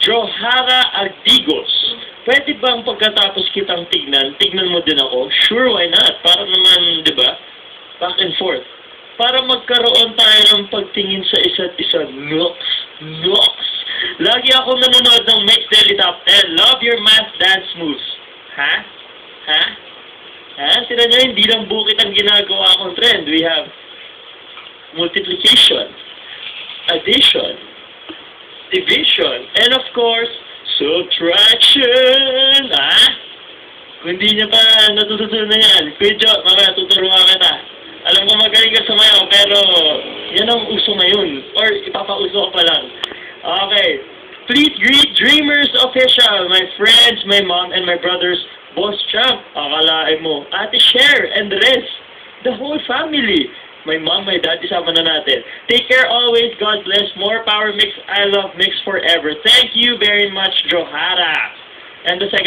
Johara Artigos. Pwede bang pagkatapos kitang tignan mo din ako? Sure, why not? Para naman, di ba? Back and forth. Para magkaroon tayo ng pagtingin sa isa't isa. Nooks. Lagi ako nanonood ng Mix Daily Top 10. Love your math dance moves. Ha? Sila nyo, hindi lang bukit ang ginagawa kong trend. We have multiplication, addition, division, and of course, subtraction. Kung hindi niya pa natututunan yan, Kuya Jo, mamaya tuturuan kita. Alam ko magaling ka sumayaw, pero yan ang uso ngayon. Or ipapauso ko pa lang. Okay. Please greet Dreamers Official, my friends, my mom, and my brothers, Boss Champ, akalain mo, Ate Cher, and the rest, the whole family. My mom, my dad, isama na natin. Take care always. God bless. More power, Mix. I love Mix forever. Thank you very much, Johara. And the second